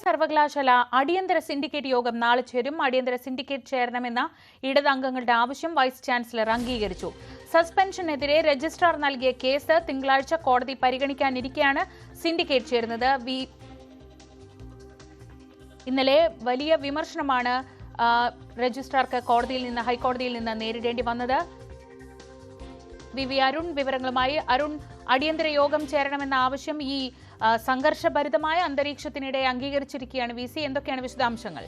സർവകലാശാല അടിയന്തര സിൻഡിക്കേറ്റ് യോഗം നാളെ ചേരും. അടിയന്തര സിൻഡിക്കേറ്റ് ചേരണമെന്ന ഇടത് അംഗങ്ങളുടെ ആവശ്യം വൈസ് ചാൻസലർ അംഗീകരിച്ചു. സസ്പെൻഷനെതിരെ രജിസ്ട്രാർ നൽകിയ കേസ് തിങ്കളാഴ്ച കോടതി പരിഗണിക്കാനിരിക്കെയാണ് സിൻഡിക്കേറ്റ് ചേരുന്നത്. ഇന്നലെ വലിയ വിമർശനമാണ് രജിസ്ട്രാർക്ക് ഹൈക്കോടതിയിൽ നിന്ന് നേരിടേണ്ടി വന്നത്. വി അരുൺ വിവരങ്ങളുമായി. അരുൺ, അടിയന്തര യോഗം ചേരണമെന്ന ആവശ്യം ഈ സംഘർഷഭരിതമായ അന്തരീക്ഷത്തിനിടെ അംഗീകരിച്ചിരിക്കുകയാണ് വി സി. എന്തൊക്കെയാണ് വിശദാംശങ്ങൾ?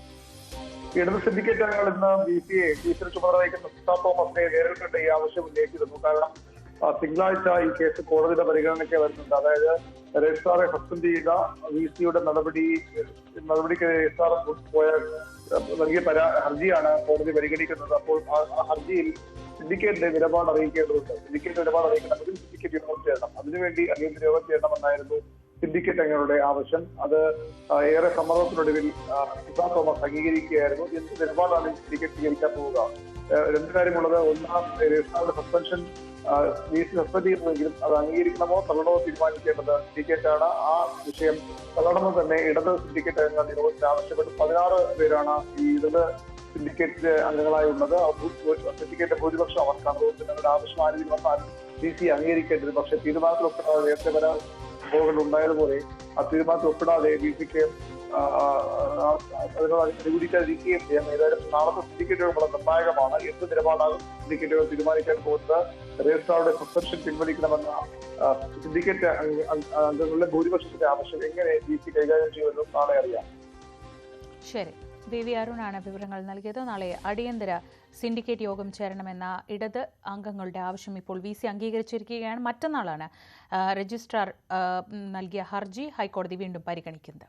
ഇടത് സിൻഡിക്കേറ്റ് അംഗങ്ങൾ ഇന്ന് വി സിയുടെ ചുമതല വഹിക്കുന്ന സുസാ തോമസിനെ നേരിൽ കണ്ട് ഈ ആവശ്യം ഉന്നയിച്ചിരുന്നു. കാരണം തിങ്കളാഴ്ച ഈ കേസ് കോടതിയുടെ പരിഗണനയ്ക്ക് വരുന്നുണ്ട്. അതായത് രജിസ്ട്രാറെ സസ്പെൻഡ് ചെയ്ത വി സിയുടെ നടപടിക്ക് രജിസ്ട്രാർ നൽകിയ ഹർജിയാണ് കോടതി പരിഗണിക്കുന്നത്. അപ്പോൾ ആ ഹർജിയിൽ സിൻഡിക്കേറ്റിന്റെ നിലപാട് അറിയിക്കേണ്ടതുണ്ട്. സിൻഡിക്കേറ്റ് നിലപാട് അറിയിക്കണമെങ്കിൽ സിൻഡിക്കേറ്റ് യോഗം ചേരണം. അതിനുവേണ്ടി അടിയന്തര യോഗം ചേരണമെന്നായിരുന്നു സിൻഡിക്കേറ്റ് അംഗങ്ങളുടെ ആവശ്യം. അത് ഏറെ സമ്മർദ്ദത്തിനൊടുവിൽ സുസാ തോമസ് അംഗീകരിക്കുകയായിരുന്നു. എന്ത് നിലപാടാണ് സിൻഡിക്കേറ്റ് സ്വീകരിക്കാൻ പോവുക? രണ്ടു കാര്യമുള്ളത്. ഒന്നാം, രജിസ്ട്രാറുടെ സസ്പെൻഷൻ വി സി സസ്പെൻഡ് ചെയ്യുന്നതെങ്കിലും അത് അംഗീകരിക്കണമോ തള്ളണമോ തീരുമാനിക്കേണ്ടത് സിൻഡിക്കേറ്റാണ്. ആ വിഷയം തള്ളണമെന്ന് തന്നെ ഇടത് സിൻഡിക്കേറ്റ് അംഗങ്ങൾ യോഗത്തിൽ ആവശ്യപ്പെട്ടു. 16 പേരാണ് ഈ ഇടത് സിൻഡിക്കേറ്റ് അംഗങ്ങളായി ഉള്ളത്. സിൻഡിക്കേറ്റ് ഭൂരിപക്ഷം അവർക്കാണ്. അതുകൊണ്ട് ഞങ്ങളുടെ ആവശ്യം ആരെങ്കിലും വന്നാൽ വി സി അംഗീകരിക്കേണ്ടത്. പക്ഷെ തീരുമാനത്തിൽ ഒപ്പിടാതെ നേരത്തെ പല സംഭവങ്ങൾ ഉണ്ടായതുപോലെ ആ തീരുമാനത്തിൽ ഒപ്പിടാതെ വി സിക്ക് അതിനോട് അനുകൂലിക്കാതിരിക്കുകയും ചെയ്യാം. ഏതായാലും നാളത്തെ സിൻഡിക്കേറ്റ് യോഗം വളരെ നിർണായകമാണ്. എന്ത് നിലപാടാകും സിൻഡിക്കേറ്റ് യോഗം തീരുമാനിക്കാൻ പോകുന്നത്? രജിസ്ട്രാറുടെ സസ്പെൻഷൻ പിൻവലിക്കണമെന്ന സിൻഡിക്കേറ്റ് അംഗങ്ങളുടെ ഭൂരിപക്ഷത്തിന്റെ ആവശ്യം എങ്ങനെ വി സി കൈകാര്യം ചെയ്യുമെന്നും നാളെ അറിയാം. ശരി, വി അരുണാണ് വിവരങ്ങൾ നൽകിയത്. നാളെ അടിയന്തര സിൻഡിക്കേറ്റ് യോഗം ചേരണമെന്ന ഇടത് അംഗങ്ങളുടെ ആവശ്യം ഇപ്പോൾ വി സി അംഗീകരിച്ചിരിക്കുകയാണ്. മറ്റന്നാളാണ് രജിസ്ട്രാർ നൽകിയ ഹർജി ഹൈക്കോടതി വീണ്ടും പരിഗണിക്കുന്നത്.